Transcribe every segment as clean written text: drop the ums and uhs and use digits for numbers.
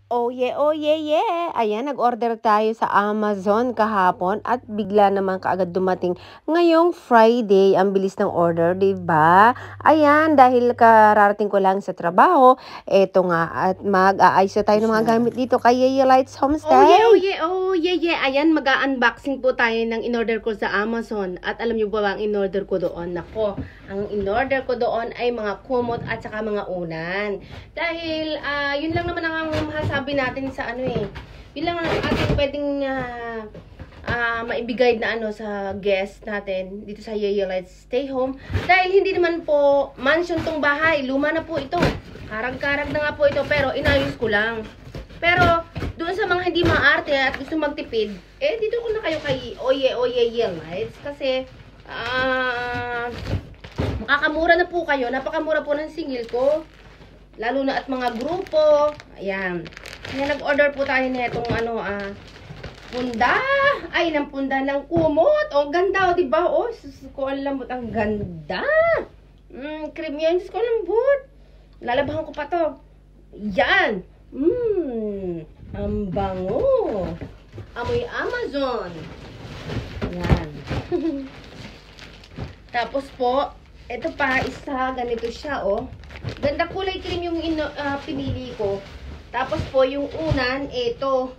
Oh yeah, yeah. Ayan, nag-order tayo sa Amazon kahapon at bigla naman kaagad dumating ngayong Friday. Ang bilis ng order, 'di ba? Ayan, dahil kararating ko lang sa trabaho, eto nga at mag-aayos na tayo ng mga gamit dito kay Yeye Lights Homestay. Oh yeah. Ayan, mag-unboxing po tayo ng in-order ko sa Amazon. At alam niyo ba ang in-order ko doon? Nako, ang in-order ko doon ay mga kumot at saka mga unan. Dahil, yun lang naman ang masasabi natin sa ano eh. Yun lang ang ating pwedeng maibigay na ano sa guest natin dito sa Yeye Lights Stay Home. Dahil hindi naman po mansion tong bahay. Luma na po ito. Karag-karag na nga po ito pero inayos ko lang. Pero doon sa mga hindi maarte at gusto magtipid, dito ko na kayo kay Yeye Lights kasi makakamura na po kayo. Napakamura po ng singil ko. Lalo na at mga grupo. Ayan. Kaya nag-order po tayo nitong punda. Ay, ng punda ng kumot. Oh, ganda, oh, diba? Oh, sus ko, ang lambot. Ang ganda. Cream yan. Sus ko, ang lambot. Lalabahan ko pa to. Yan. Ang bango. Amoy Amazon. Yan. Tapos po, ito pa, isa, ganito siya, oh. Ganda kulay cream yung pinili ko. Tapos po, yung unan, ito.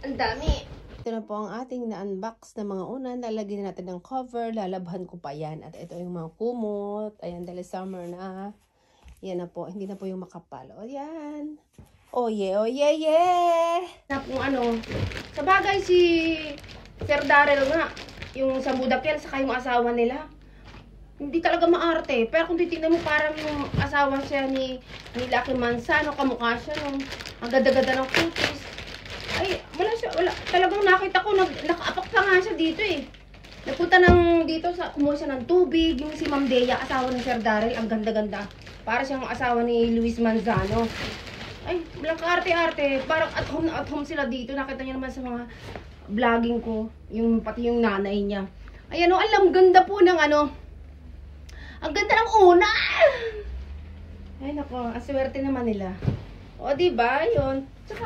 Ang dami. Ito na po ang ating na-unbox na mga unan. Lalagyan na natin ng cover. Lalabhan ko pa yan. At ito yung mga kumot. Ayan, dahil summer na. Yan na po. Hindi na po yung makapal. O, yan. Oh yeah, yeah. Na kung ano, sa bagay si Sir Darrell nga, yung sa Budakel, saka yung asawa nila. Hindi talaga maarte. Pero kung titignan mo, parang yung asawa siya ni Lucky Manzano, kamukha siya nung ang ganda-ganda ng kutis. Ay, wala. Talagang nakita ko, nakaapak pa nga siya dito eh. Nagpunta dito, kumuha siya ng tubig. Yung si Ma'am Dea, asawa ni Sir Darrell, ang ganda-ganda. Para siyang asawa ni Luis Manzano. Ay, walang kaarte-arte. Parang at home sila dito. Nakita niyo naman sa mga vlogging ko. Pati yung nanay niya. Ayan o, alam, ganda po ng ang ganda ng una! Ay, nako, ang swerte naman nila. O, diba? Yun. Tsaka,